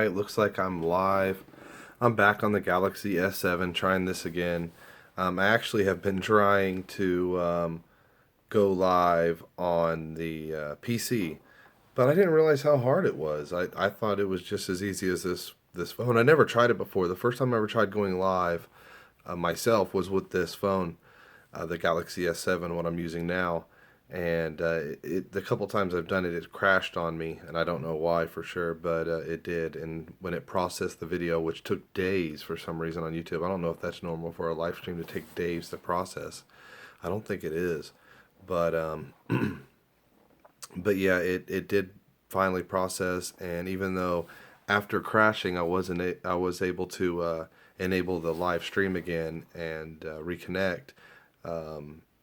Alright, looks like I'm live. I'm back on the Galaxy S7 trying this again. I actually have been trying to go live on the PC, but I didn't realize how hard it was. I thought it was just as easy as this phone. I never tried it before. The first time I ever tried going live myself was with this phone, the Galaxy S7, what I'm using now. And the couple times I've done it, it crashed on me, and I don't know why for sure, but it did. And when it processed the video, which took days for some reason on YouTube, I don't know if that's normal for a live stream to take days to process. I don't think it is, but but yeah, it did finally process. And even though after crashing, I was able to enable the live stream again and reconnect.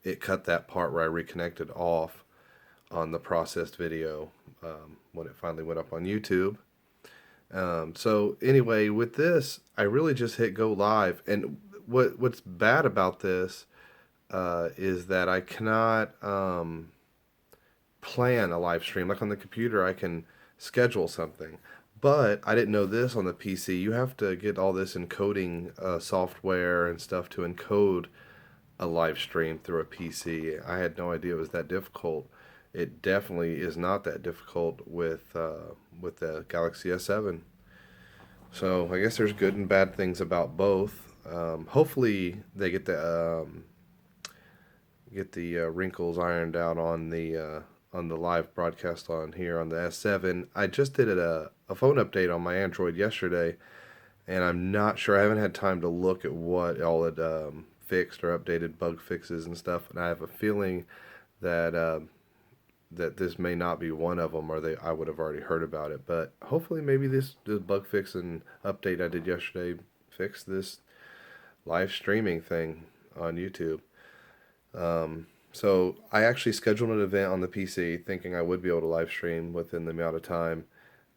It cut that part where I reconnected off on the processed video when it finally went up on YouTube. So anyway, with this, I really just hit go live, and what's bad about this is that I cannot plan a live stream. Like on the computer, I can schedule something. But I didn't know this on the PC. You have to get all this encoding software and stuff to encode a live stream through a PC. I had no idea it was that difficult. It definitely is not that difficult with the Galaxy S7. So I guess there's good and bad things about both. Hopefully they get the wrinkles ironed out on the live broadcast on here on the S7. I just did a phone update on my Android yesterday, and I'm not sure. I haven't had time to look at what all it fixed or updated bug fixes and stuff. And I have a feeling that that this may not be one of them, or I would have already heard about it. But hopefully, maybe this bug fix and update I did yesterday fixed this live streaming thing on YouTube. So I actually scheduled an event on the PC thinking I would be able to live stream within the amount of time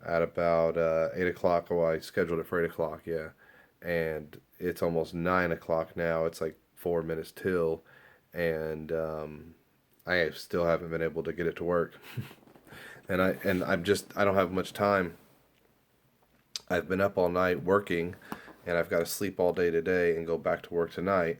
at about 8 o'clock. Oh, I scheduled it for 8 o'clock, yeah. And it's almost 9 o'clock now. It's like 4 minutes till. And I still haven't been able to get it to work. I don't have much time. I've been up all night working, and I've got to sleep all day today and go back to work tonight.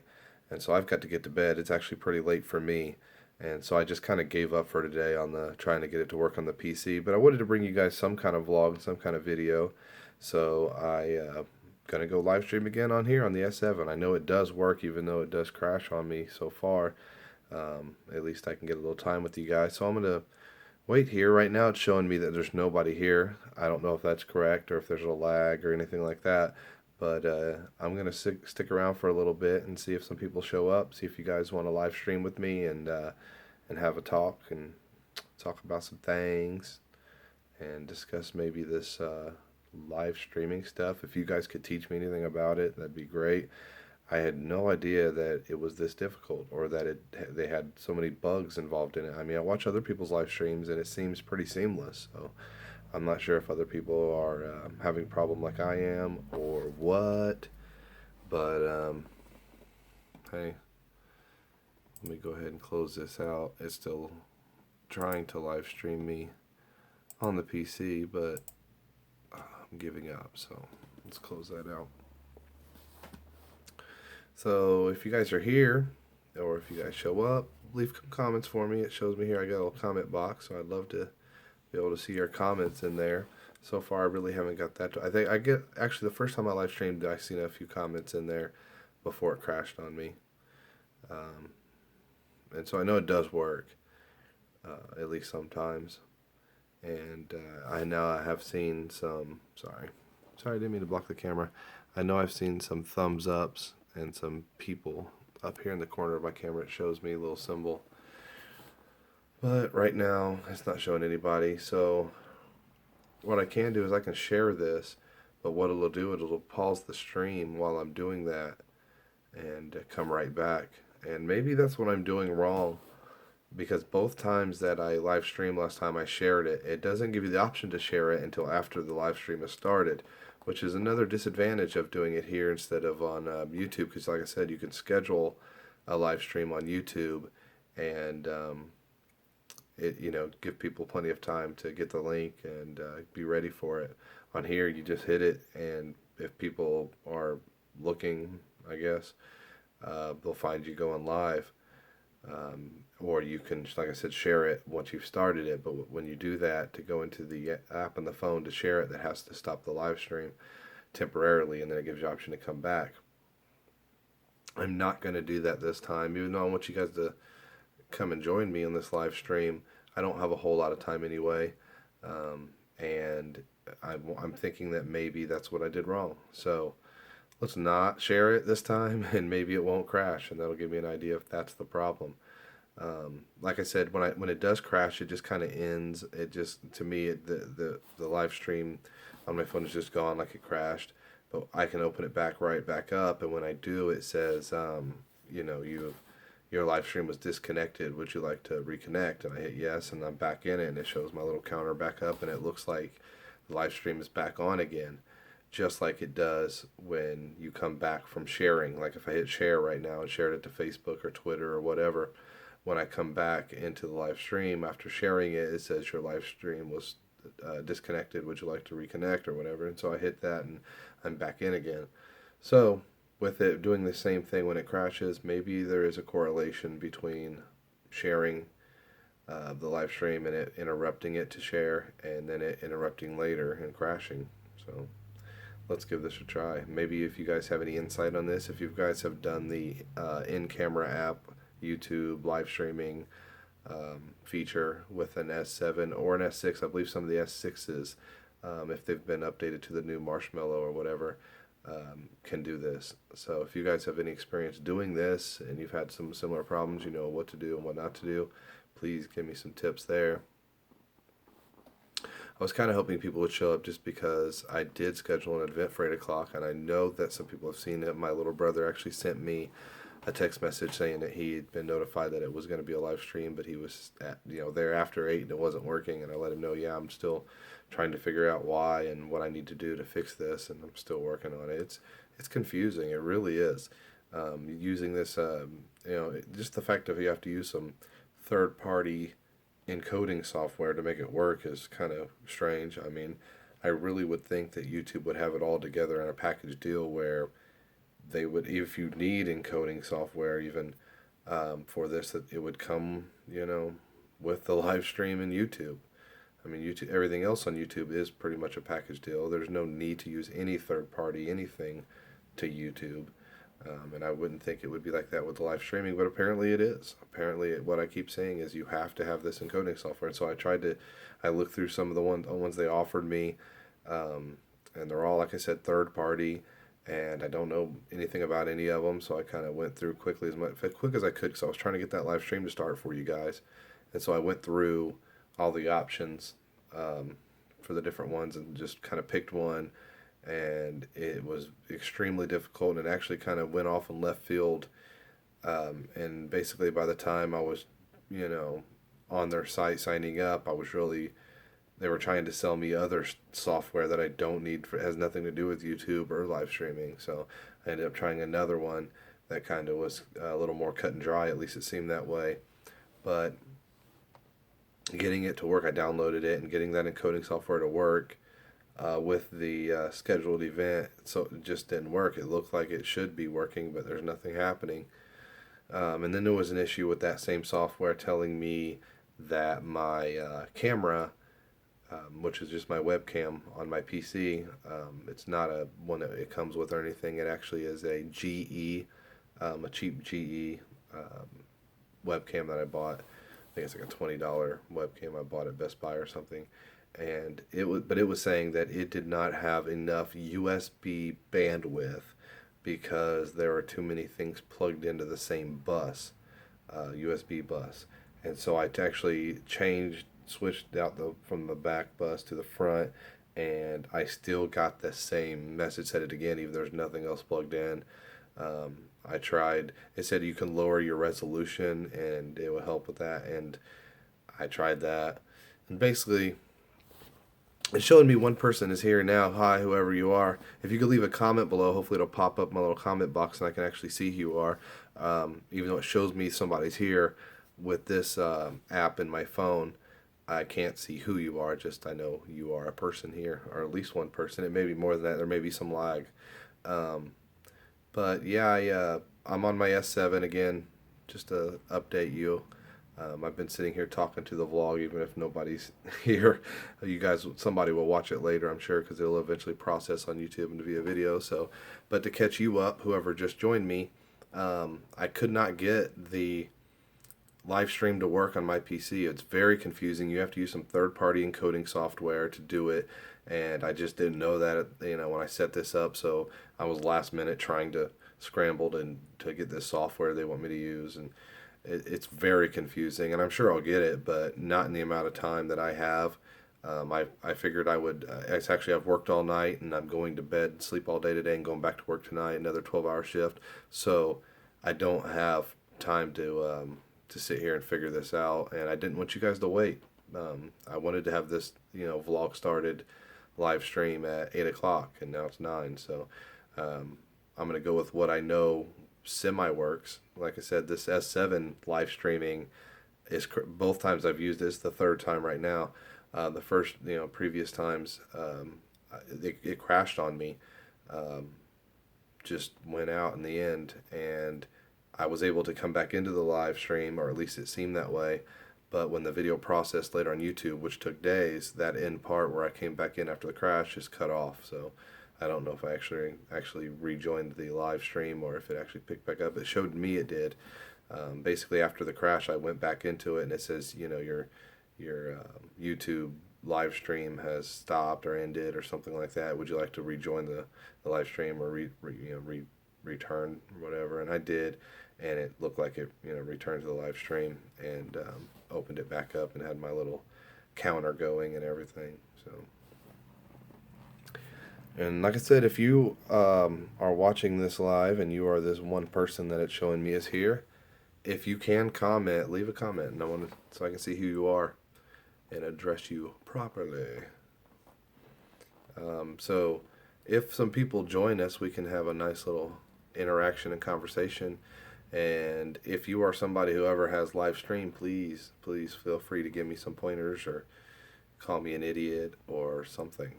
And so I've got to get to bed. It's actually pretty late for me. And so I just kind of gave up for today on the trying to get it to work on the PC. But I wanted to bring you guys some kind of vlog, some kind of video. So I gonna go live stream again on here on the S7. I know it does work, even though it does crash on me so far. At least I can get a little time with you guys. So I'm gonna wait here. Right now it's showing me that there's nobody here. I don't know if that's correct or if there's a lag or anything like that. But I'm going to stick around for a little bit and see if some people show up, see if you guys want to live stream with me and have a talk and talk about some things and discuss maybe this live streaming stuff. If you guys could teach me anything about it, that'd be great. I had no idea that it was this difficult or that they had so many bugs involved in it. I mean, I watch other people's live streams and it seems pretty seamless. So I'm not sure if other people are having a problem like I am or what, but hey, let me go ahead and close this out. It's still trying to live stream me on the PC, but I'm giving up, so let's close that out. So if you guys are here, or if you guys show up, leave some comments for me. It shows me here I got a little comment box, so I'd love to be able to see your comments in there. So far, I really haven't got that. I think I get actually the first time I live streamed, I seen a few comments in there before it crashed on me, and so I know it does work, at least sometimes. And I know I have seen some. Sorry, I didn't mean to block the camera. I know I've seen some thumbs ups and some people up here in the corner of my camera. It shows me a little symbol. But right now, it's not showing anybody. So what I can do is I can share this, but what it'll do, it'll pause the stream while I'm doing that and come right back. And maybe that's what I'm doing wrong, because both times that I live streamed last time I shared it, it doesn't give you the option to share it until after the live stream has started, which is another disadvantage of doing it here instead of on YouTube, because like I said, you can schedule a live stream on YouTube and it, give people plenty of time to get the link and be ready for it. On here, you just hit it, and if people are looking, I guess, they'll find you going live. Or you can, like I said, share it once you've started it. But when you do that, to go into the app on the phone to share it, that has to stop the live stream temporarily, and then it gives you the option to come back. I'm not going to do that this time, even though I want you guys to come and join me on this live stream. I don't have a whole lot of time anyway, and I'm thinking that maybe that's what I did wrong. So let's not share it this time, and maybe it won't crash, and that'll give me an idea if that's the problem. Like I said, when it does crash, it just kind of ends. It just, to me, the live stream on my phone is just gone, like it crashed. But I can open it right back up, and when I do, it says, your live stream was disconnected. Would you like to reconnect? And I hit yes, and I'm back in it, and it shows my little counter back up, and it looks like the live stream is back on again, just like it does when you come back from sharing. Like if I hit share right now and shared it to Facebook or Twitter or whatever, when I come back into the live stream after sharing it, it says your live stream was disconnected. Would you like to reconnect or whatever? And so I hit that, and I'm back in again. So with it doing the same thing when it crashes, maybe there is a correlation between sharing the live stream and it interrupting it to share, and then it interrupting later and crashing. So let's give this a try. Maybe if you guys have any insight on this, if you guys have done the in-camera app, YouTube live streaming feature with an S7 or an S6, I believe some of the S6s, if they've been updated to the new Marshmallow or whatever, can do this. So if you guys have any experience doing this and you've had some similar problems, you know what to do and what not to do, please give me some tips there. I was kind of hoping people would show up just because I did schedule an event for 8 o'clock, and I know that some people have seen it. My little brother actually sent me a text message saying that he had been notified that it was going to be a live stream, but he was there after 8 and it wasn't working, and I let him know, yeah, I'm still trying to figure out why and what I need to do to fix this, and I'm still working on it. It's confusing, it really is. Using this, just the fact that you have to use some third-party encoding software to make it work is kind of strange. I mean, I really would think that YouTube would have it all together in a package deal where they would, if you need encoding software even for this, that it would come, with the live stream in YouTube. I mean, YouTube, everything else on YouTube is pretty much a package deal. There's no need to use any third party anything to YouTube. And I wouldn't think it would be like that with the live streaming, but apparently it is. Apparently, what I keep saying is you have to have this encoding software. And so I looked through some of the ones they offered me, and they're all, like I said, third party, and I don't know anything about any of them, so I kind of went through quickly, as quick as I could, because I was trying to get that live stream to start for you guys. And so I went through all the options for the different ones and just kind of picked one. And it was extremely difficult, and it actually kind of went off in left field. And basically, by the time I was, on their site signing up, they were trying to sell me other software that I don't need, has nothing to do with YouTube or live streaming. So I ended up trying another one that kind of was a little more cut and dry, at least it seemed that way. But getting it to work, I downloaded it, and getting that encoding software to work, with the scheduled event, so it just didn't work. It looked like it should be working, but there's nothing happening. And then there was an issue with that same software telling me that my camera, which is just my webcam on my PC, it's not a one that it comes with or anything. It actually is a GE, a cheap GE webcam that I bought. I think it's like a $20 webcam I bought at Best Buy or something. And it was saying that it did not have enough USB bandwidth because there were too many things plugged into the same bus, USB bus. And so I actually switched out from the back bus to the front, and I still got the same message, said it again, even though there's nothing else plugged in. I tried, it said you can lower your resolution and it will help with that, and I tried that. And basically, it's showing me one person is here now. Hi, whoever you are. If you could leave a comment below, hopefully it'll pop up my little comment box and I can actually see who you are. Even though it shows me somebody's here, with this app in my phone, I can't see who you are. Just I know you are a person here, or at least one person. It may be more than that. There may be some lag. Um, but yeah, I'm on my S7 again. Just to update you. I've been sitting here talking to the vlog, even if nobody's here. You guys, somebody will watch it later, I'm sure, because it'll eventually process on YouTube and be a video. So, but to catch you up, whoever just joined me, I could not get the live stream to work on my PC. It's very confusing. You have to use some third-party encoding software to do it, and I just didn't know that, when I set this up. So I was last minute trying to scramble to get this software they want me to use, and it's very confusing. And I'm sure I'll get it, but not in the amount of time that I have. I figured I would. It's actually, I've worked all night, and I'm going to bed and sleep all day today, and going back to work tonight, another 12-hour shift. So I don't have time to sit here and figure this out, and I didn't want you guys to wait. I wanted to have this, vlog started live stream at 8 o'clock, and now it's 9. So I'm going to go with what I know semi works. Like I said, this S7 live streaming is both times I've used this, the third time right now. The first, previous times, it crashed on me, just went out in the end, and I was able to come back into the live stream, or at least it seemed that way. But when the video processed later on YouTube, which took days, that end part where I came back in after the crash is cut off. So I don't know if I actually rejoined the live stream or if it actually picked back up. It showed me it did. Basically, after the crash, I went back into it, and it says, your YouTube live stream has stopped or ended or something like that. Would you like to rejoin the live stream or return or whatever? And I did, and it looked like it returned to the live stream, and opened it back up and had my little counter going and everything. So, and like I said, if you are watching this live and you are this one person that it's showing me is here, if you can comment, leave a comment, so I can see who you are and address you properly. So if some people join us, we can have a nice little interaction and conversation. And if you are somebody who ever has live stream, please feel free to give me some pointers or call me an idiot or something,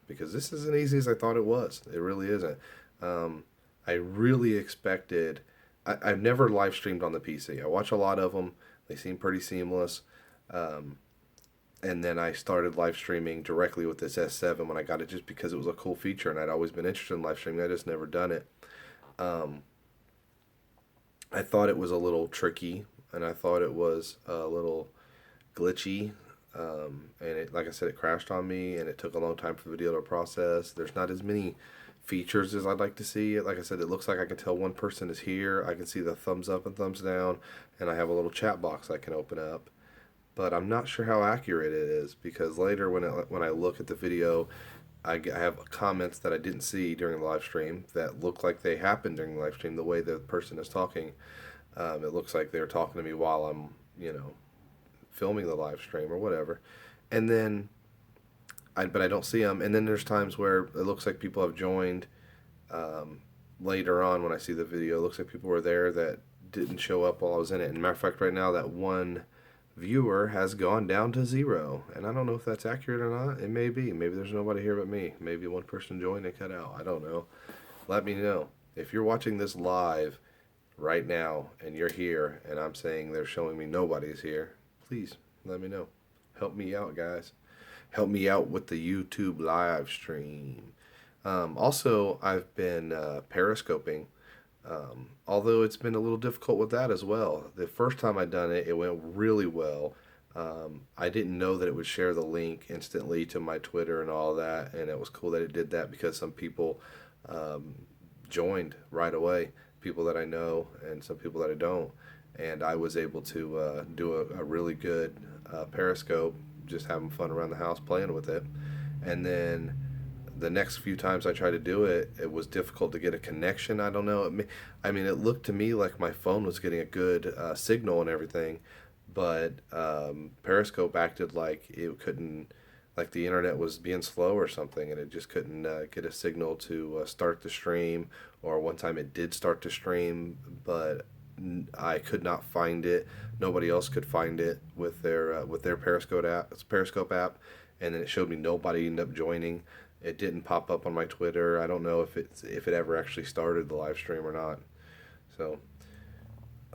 because this isn't easy as I thought it was. It really isn't. I really expected. I've never live streamed on the PC. I watch a lot of them. They seem pretty seamless. And then I started live streaming directly with this S7 when I got it, just because it was a cool feature, and I'd always been interested in live streaming. I just never done it. I thought it was a little tricky, and I thought it was a little glitchy. And like I said, it crashed on me, and it took a long time for the video to process. There's not as many features as I'd like to see. Like I said, it looks like I can tell one person is here. I can see the thumbs up and thumbs down, and I have a little chat box I can open up. But I'm not sure how accurate it is, because later when I look at the video, I have comments that I didn't see during the live stream that look like they happened during the live stream. The way the person is talking, it looks like they're talking to me while I'm, filming the live stream or whatever. And then, but I don't see them. And then there's times where it looks like people have joined later on when I see the video. It looks like people were there that didn't show up while I was in it. And matter of fact, right now that one viewer has gone down to 0, and I don't know if that's accurate or not. It may be. Maybe there's nobody here but me. Maybe one person joined and cut out. I don't know. Let me know if you're watching this live right now and you're here and I'm saying they're showing me nobody's here. Please let me know. Help me out, guys. Help me out with the YouTube live stream. Also, I've been periscoping. Although it's been a little difficult with that as well. The first time I done it, it went really well. I didn't know that it would share the link instantly to my Twitter and all that, and it was cool that it did that, because some people joined right away, people that I know and some people that I don't, and I was able to do a really good periscope, just having fun around the house playing with it. And then the next few times I tried to do it, it was difficult to get a connection. I don't know. It looked to me like my phone was getting a good signal and everything, but Periscope acted like it couldn't, like the internet was being slow or something, and it just couldn't get a signal to start the stream. Or one time it did start to stream, but I could not find it. Nobody else could find it with their Periscope app, and then it showed me nobody ended up joining. It didn't pop up on my Twitter. I don't know if it ever actually started the live stream or not. So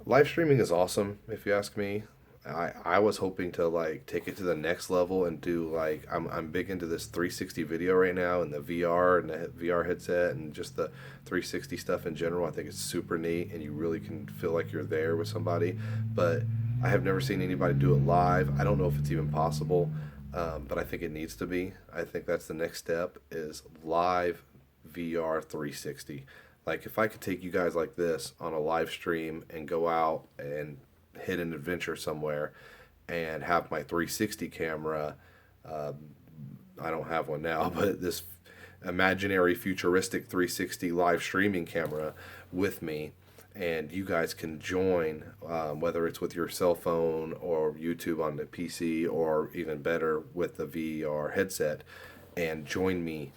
live streaming is awesome if you ask me. I was hoping to like take it to the next level and do like I'm big into this 360 video right now and the VR and the VR headset and just the 360 stuff in general. I think it's super neat and you really can feel like you're there with somebody. But I have never seen anybody do it live. I don't know if it's even possible, but I think it needs to be. I think that's the next step is live VR 360. Like if I could take you guys like this on a live stream and go out and hit an adventure somewhere and have my 360 camera. Uh, I don't have one now, but this imaginary futuristic 360 live streaming camera with me, and you guys can join, whether it's with your cell phone or YouTube on the PC, or even better with the VR headset, and join me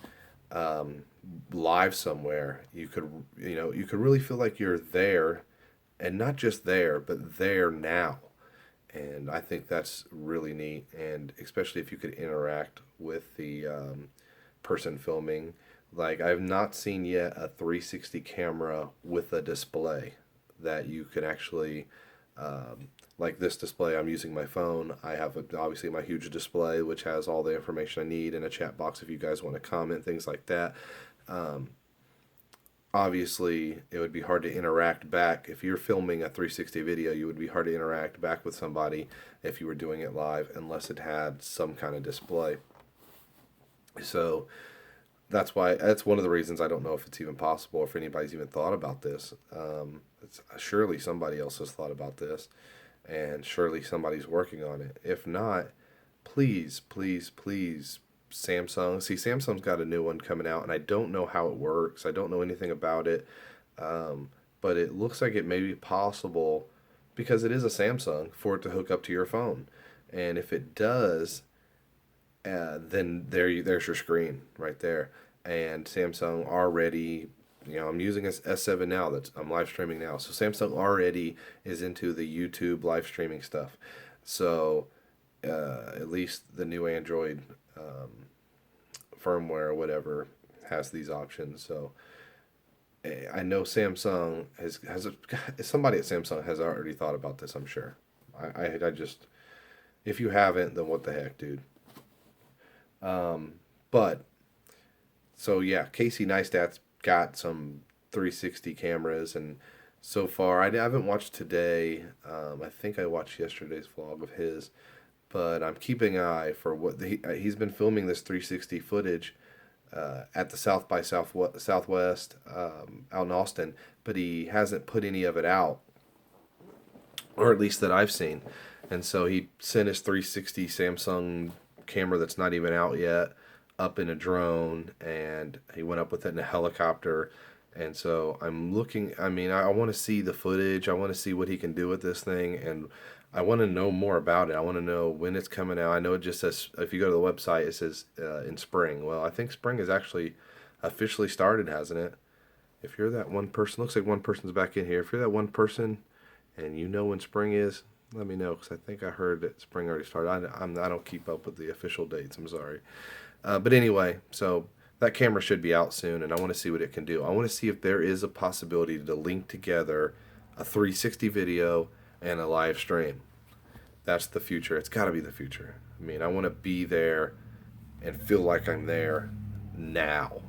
live somewhere. You could really feel like you're there, and not just there, but there now. And I think that's really neat, and especially if you could interact with the person filming. Like I've not seen yet a 360 camera with a display that you can actually, like this display. I'm using my phone. I have obviously my huge display, which has all the information I need, and a chat box if you guys want to comment, things like that. Um, Obviously it would be hard to interact back if you're filming a 360 video. You would be hard to interact back with somebody if you were doing it live unless it had some kind of display. So that's one of the reasons I don't know if it's even possible, or if anybody's even thought about this. Surely somebody else has thought about this, and surely somebody's working on it. If not, please, please, please, Samsung. See, Samsung's got a new one coming out, and I don't know how it works. I don't know anything about it, but it looks like it may be possible because it is a Samsung for it to hook up to your phone, and if it does, then there's your screen right there. And Samsung already, I'm using a S7 now. I'm live streaming now, so Samsung already is into the YouTube live streaming stuff. So at least the new Android firmware or whatever has these options. So I know Samsung somebody at Samsung has already thought about this. I'm sure. I just, if you haven't, then what the heck, dude. But so yeah, Casey Neistat's got some 360 cameras, and so far I haven't watched today. I think I watched yesterday's vlog of his, but I'm keeping an eye for what he's been filming this 360 footage at the South by Southwest out in Austin, but he hasn't put any of it out, or at least that I've seen. And so he sent his 360 Samsung camera that's not even out yet up in a drone, and he went up with it in a helicopter. And so I'm looking, I want to see the footage. I want to see what he can do with this thing, and I want to know more about it. I want to know when it's coming out. I know it just says, if you go to the website, it says in spring. Well, I think spring has actually officially started, hasn't it? If you're that one person, looks like one person's back in here. If you're that one person and you know when spring is, let me know, because I think I heard that spring already started. I don't keep up with the official dates. I'm sorry. But anyway, so that camera should be out soon, and I want to see what it can do. I want to see if there is a possibility to link together a 360 video and a live stream. That's the future. It's got to be the future. I want to be there and feel like I'm there now.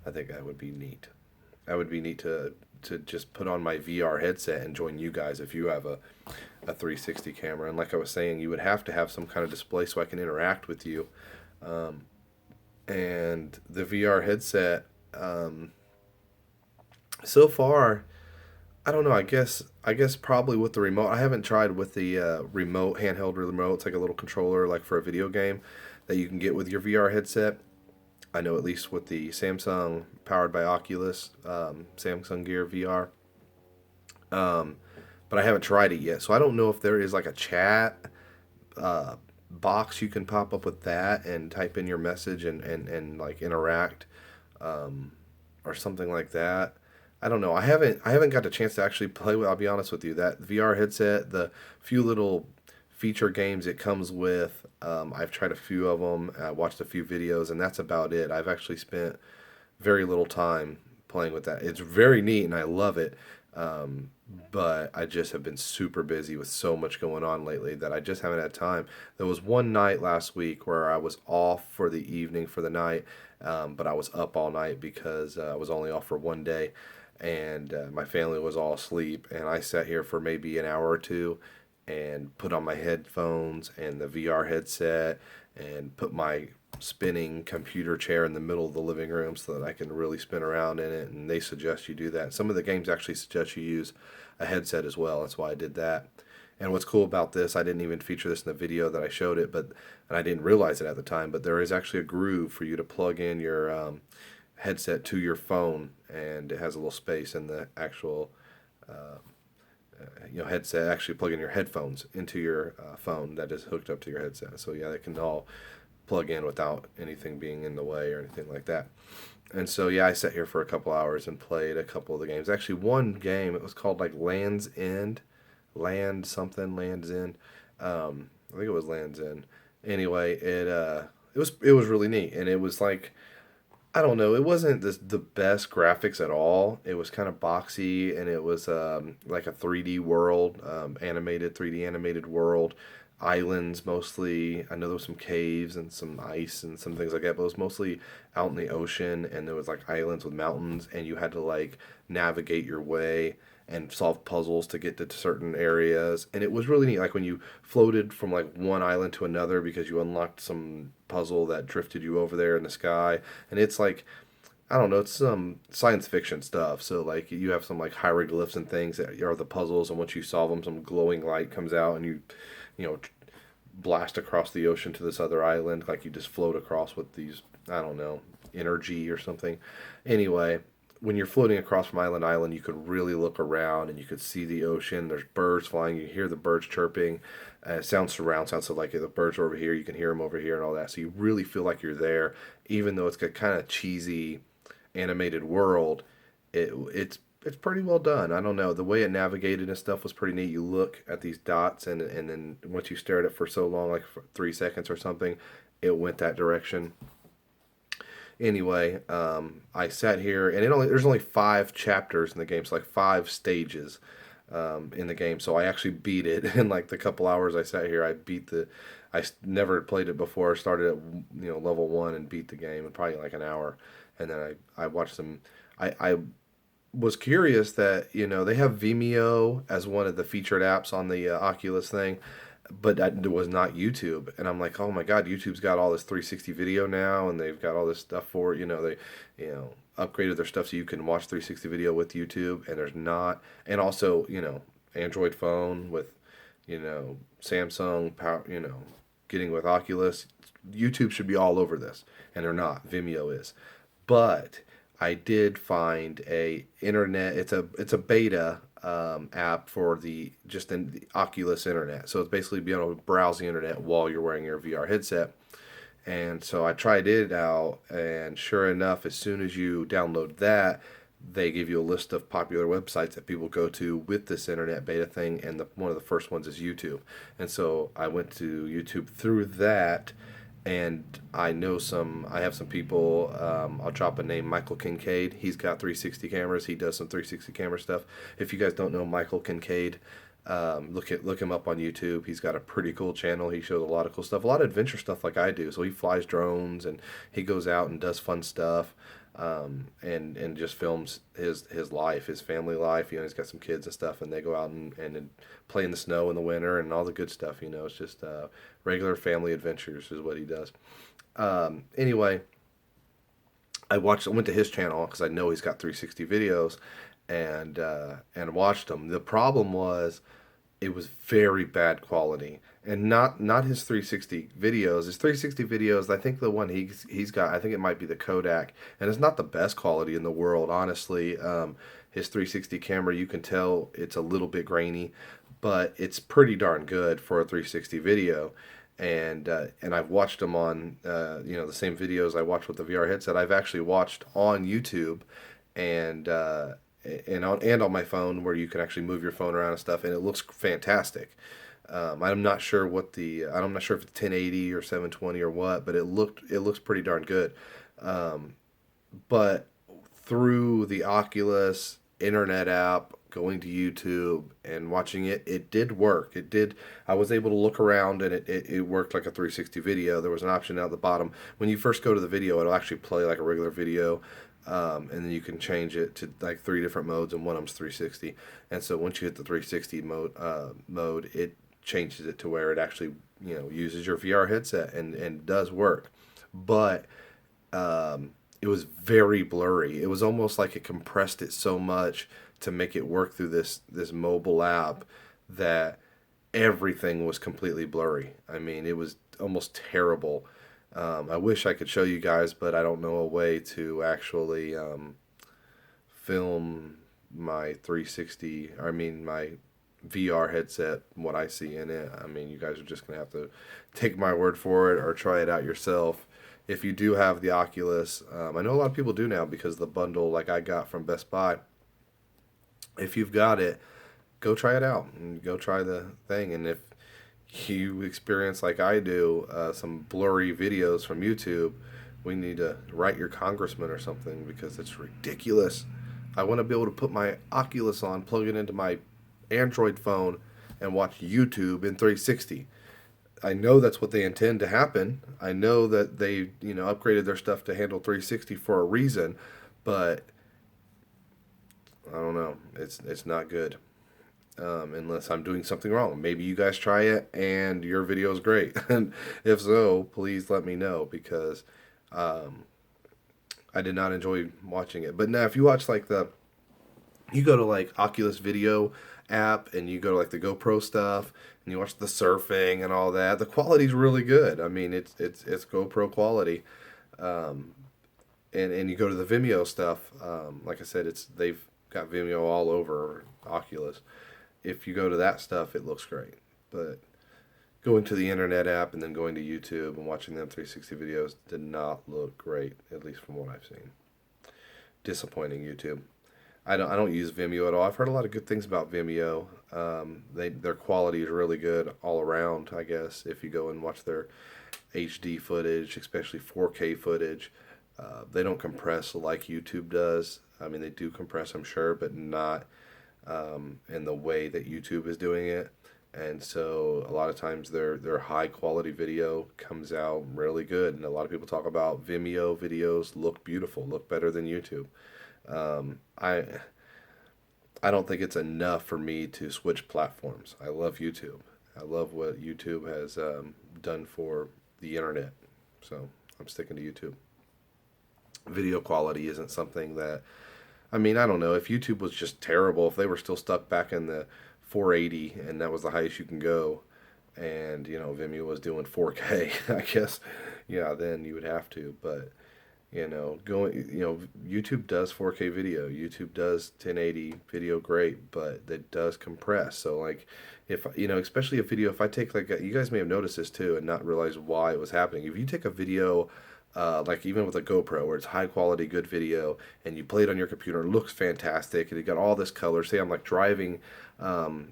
I think that would be neat. That would be neat to just put on my VR headset and join you guys if you have a 360 camera. And like I was saying, you would have to have some kind of display so I can interact with you. And the VR headset, so far, I don't know. I guess probably with the remote. I haven't tried with the remote, handheld remote. It's like a little controller, like for a video game, that you can get with your VR headset. I know at least with the Samsung powered by Oculus, Samsung Gear VR. But I haven't tried it yet, so I don't know if there is like a chat box you can pop up with that and type in your message and like interact, or something like that. I don't know. I haven't got a chance to actually play with. I'll be honest with you. That VR headset, the few little feature games it comes with, I've tried a few of them. I watched a few videos, and that's about it. I've actually spent very little time playing with that. It's very neat, and I love it. Um, but I just have been super busy with so much going on lately that I just haven't had time. There was one night last week where I was off for the evening for the night, but I was up all night because I was only off for one day, and my family was all asleep, and I sat here for maybe an hour or two and put on my headphones and the VR headset and put my spinning computer chair in the middle of the living room so that I can really spin around in it. And they suggest you do that. Some of the games actually suggest you use a headset as well. That's why I did that. And what's cool about this, I didn't even feature this in the video that I showed it, but and I didn't realize it at the time, but there is actually a groove for you to plug in your headset to your phone, and it has a little space in the actual headset. Actually, plug in your headphones into your phone that is hooked up to your headset. So yeah, they can all plug in without anything being in the way or anything like that. And so yeah, I sat here for a couple hours and played a couple of the games. Actually, one game, it was called like Land's End, Land something, Land's End. I think it was Land's End. Anyway, it was really neat, and it was like, I don't know. It wasn't the best graphics at all. It was kind of boxy, and it was like a 3D world, animated 3D animated world, islands mostly. I know there was some caves and some ice and some things like that, but it was mostly out in the ocean, and there was like islands with mountains, and you had to like navigate your way and solve puzzles to get to certain areas. And it was really neat, like when you floated from like one island to another because you unlocked some puzzle that drifted you over there in the sky. And it's like, I don't know, it's some science fiction stuff. So like you have some like hieroglyphs and things that are the puzzles, and once you solve them, some glowing light comes out, and you know blast across the ocean to this other island. Like you just float across with these, I don't know, energy or something. Anyway, when you're floating across from island to island, you could really look around and you could see the ocean. There's birds flying. You hear the birds chirping. It sounds surround sound. So like if the birds are over here, you can hear them over here and all that. So you really feel like you're there, even though it's a kind of cheesy animated world. It's pretty well done. I don't know, the way it navigated and stuff was pretty neat. You look at these dots, and then once you stare at it for so long, like for 3 seconds or something, it went that direction. Anyway, I sat here, and there's only 5 chapters in the game, so like 5 stages in the game. So I actually beat it in like the couple hours I sat here. Never played it before. Started at level 1 and beat the game in probably like an hour, and then I watched some. I was curious that they have Vimeo as one of the featured apps on the Oculus thing, but that was not YouTube. And I'm like, oh my God, YouTube's got all this 360 video now, and they've got all this stuff for it. They upgraded their stuff so you can watch 360 video with YouTube, and there's not. And also, Android phone with Samsung power, getting with Oculus. YouTube should be all over this, and they're not. Vimeo is, but I did find a internet. It's a beta app for the Oculus internet. So it's basically being able to browse the internet while you're wearing your VR headset. And so I tried it out, and sure enough, as soon as you download that, they give you a list of popular websites that people go to with this internet beta thing, and one of the first ones is YouTube. And so I went to YouTube through that, and I have some people. I'll drop a name, Michael Kincaid. He's got 360 cameras. He does some 360 camera stuff. If you guys don't know Michael Kincaid, look him up on YouTube. He's got a pretty cool channel. He shows a lot of cool stuff, a lot of adventure stuff like I do. So he flies drones, and he goes out and does fun stuff, and just films his life, his family life. He's got some kids and stuff, and they go out and play in the snow in the winter and all the good stuff. It's just regular family adventures is what he does. Anyway, I went to his channel because I know he's got 360 videos, and watched them. The problem was it was very bad quality, and not his 360 videos. His 360 videos, I think the one he's got, I think it might be the Kodak, and it's not the best quality in the world, honestly. His 360 camera, you can tell it's a little bit grainy, but it's pretty darn good for a 360 video. And I've watched them on the same videos I watched with the VR headset. I've actually watched on YouTube, and and on my phone where you can actually move your phone around and stuff, and it looks fantastic. I'm not sure I'm not sure if it's 1080 or 720 or what, but it looks pretty darn good. Um, but through the Oculus internet app, going to YouTube and watching it, it did work. It did. I was able to look around and it worked like a 360 video. There was an option at the bottom. When you first go to the video, it'll actually play like a regular video. And then you can change it to like three different modes, and one of them's 360. And so once you hit the 360 mode, it changes it to where it actually uses your VR headset and does work. But it was very blurry. It was almost like it compressed it so much to make it work through this mobile app that everything was completely blurry. I mean, it was almost terrible. I wish I could show you guys, but I don't know a way to actually film my 360. I mean, my VR headset, what I see in it. I mean, you guys are just gonna have to take my word for it or try it out yourself. If you do have the Oculus, I know a lot of people do now because the bundle like I got from Best Buy. If you've got it, go try it out and go try the thing. And if you experience like I do some blurry videos from YouTube, we need to write your congressman or something because it's ridiculous. I want to be able to put my Oculus on, plug it into my Android phone, and watch YouTube in 360. I know that's what they intend to happen. I know that they, upgraded their stuff to handle 360 for a reason, but I don't know. It's not good. Unless I'm doing something wrong. Maybe you guys try it and your video is great. And if so, please let me know because I did not enjoy watching it. But now if you watch you go to like Oculus Video app and you go to like the GoPro stuff and you watch the surfing and all that, the quality's really good. I mean, it's GoPro quality. And you go to the Vimeo stuff, like I said, they've got Vimeo all over Oculus. If you go to that stuff, it looks great. But going to the internet app and then going to YouTube and watching them 360 videos did not look great, at least from what I've seen. Disappointing YouTube. I don't use Vimeo at all. I've heard a lot of good things about Vimeo. Their quality is really good all around, I guess. If you go and watch their HD footage, especially 4K footage, they don't compress like YouTube does. I mean, they do compress, I'm sure, but not in the way that YouTube is doing it. And so a lot of times their high quality video comes out really good. And a lot of people talk about Vimeo videos look beautiful, look better than YouTube. I don't think it's enough for me to switch platforms. I love YouTube. I love what YouTube has done for the internet. So I'm sticking to YouTube. Video quality isn't something that, I mean, I don't know. If YouTube was just terrible, if they were still stuck back in the 480 and that was the highest you can go, and, Vimeo was doing 4K, I guess, yeah, then you would have to. But, YouTube does 4K video. YouTube does 1080 video great, but it does compress. So, like, if, especially a video, if I take, you guys may have noticed this too and not realize why it was happening. If you take a video, like even with a GoPro where it's high quality, good video, and you play it on your computer, it looks fantastic, and you got all this color. Say I'm like driving,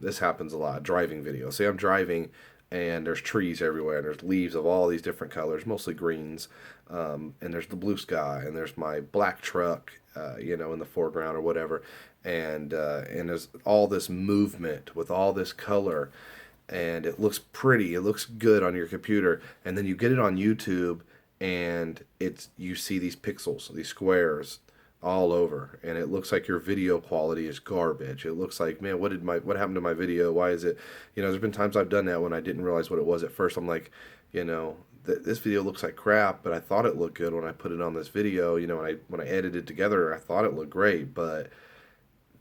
this happens a lot, driving video. Say I'm driving, and there's trees everywhere, and there's leaves of all these different colors, mostly greens, and there's the blue sky, and there's my black truck, in the foreground or whatever, and there's all this movement with all this color, and it looks pretty, it looks good on your computer, and then you get it on YouTube, and you see these pixels, these squares all over, and it looks like your video quality is garbage. It looks like, man, what happened to my video? Why is it, there's been times I've done that when I didn't realize what it was at first. I'm like, this video looks like crap, but I thought it looked good when I put it on this video. When I edited it together, I thought it looked great, but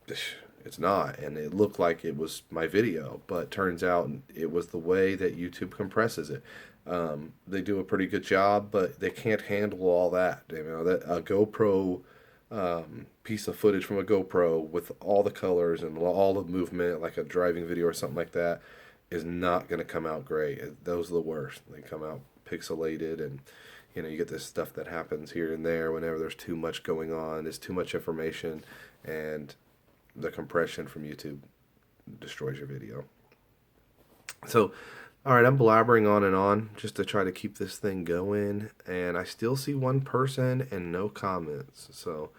it's not, and it looked like it was my video, but turns out it was the way that YouTube compresses it. They do a pretty good job, but they can't handle all that. That a GoPro piece of footage from a GoPro with all the colors and all the movement, like a driving video or something like that, is not going to come out great. Those are the worst. They come out pixelated, and you get this stuff that happens here and there whenever there's too much going on. There's too much information, and the compression from YouTube destroys your video. So, all right, I'm blabbering on and on just to try to keep this thing going, and I still see one person and no comments. So,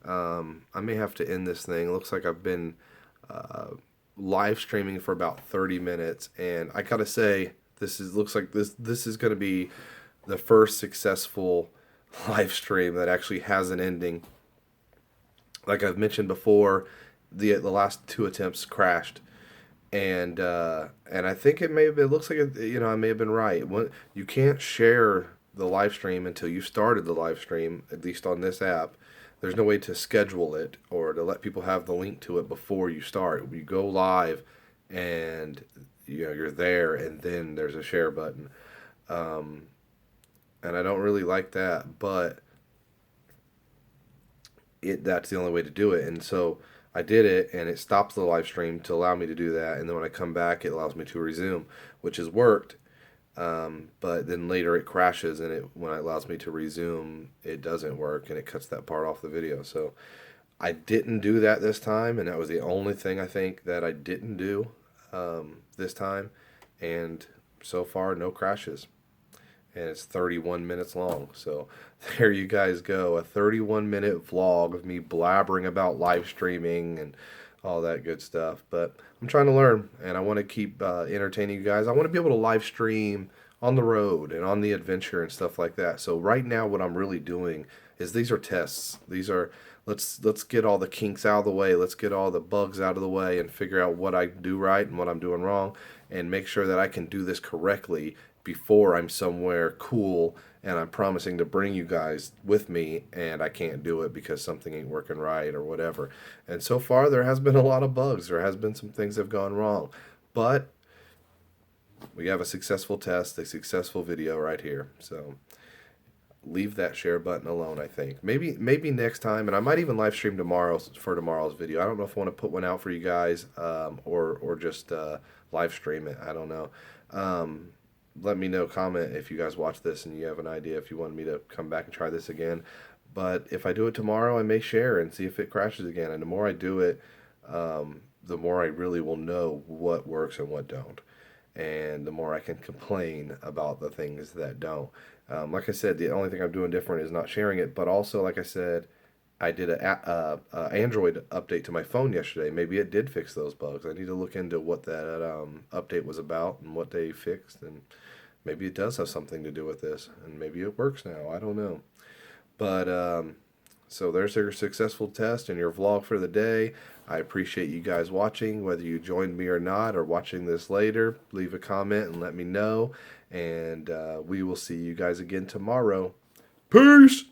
I may have to end this thing. It looks like I've been uh, live streaming for about 30 minutes, and I gotta say, looks like this is gonna be the first successful live stream that actually has an ending. Like I've mentioned before, the last two attempts crashed, and I think it looks like I may have been right. You can't share the live stream until you started the live stream, at least on this app. There's no way to schedule it or to let people have the link to it before you start. You go live, and you're there, and then there's a share button. Um, and I don't really like that, but that's the only way to do it. And so I did it, and it stops the live stream to allow me to do that. And then when I come back, it allows me to resume, which has worked. But then later it crashes, and when it allows me to resume, it doesn't work, and it cuts that part off the video. So I didn't do that this time, and that was the only thing I think that I didn't do this time. And so far, no crashes. And it's 31 minutes long. So there you guys go. A 31-minute vlog of me blabbering about live streaming and all that good stuff. But I'm trying to learn, and I want to keep entertaining you guys. I want to be able to live stream on the road and on the adventure and stuff like that. So right now what I'm really doing is these are tests. These are let's get all the kinks out of the way. Let's get all the bugs out of the way and figure out what I do right and what I'm doing wrong, and make sure that I can do this correctly before I'm somewhere cool and I'm promising to bring you guys with me, and I can't do it because something ain't working right or whatever. And so far there has been a lot of bugs. There has been some things that have gone wrong. But we have a successful test, a successful video right here. So leave that share button alone, I think. Maybe next time, and I might even live stream tomorrow for tomorrow's video. I don't know if I want to put one out for you guys or just live stream it. I don't know. Let me know, comment if you guys watch this and you have an idea if you want me to come back and try this again. But if I do it tomorrow, I may share and see if it crashes again. And the more I do it, the more I really will know what works and what don't. And the more I can complain about the things that don't. Like I said, the only thing I'm doing different is not sharing it. But also, like I said, I did a Android update to my phone yesterday. Maybe it did fix those bugs. I need to look into what that update was about and what they fixed, and maybe it does have something to do with this, and maybe it works now. I don't know. But so there's your successful test and your vlog for the day. I appreciate you guys watching, whether you joined me or not, or watching this later. Leave a comment and let me know, and we will see you guys again tomorrow. Peace!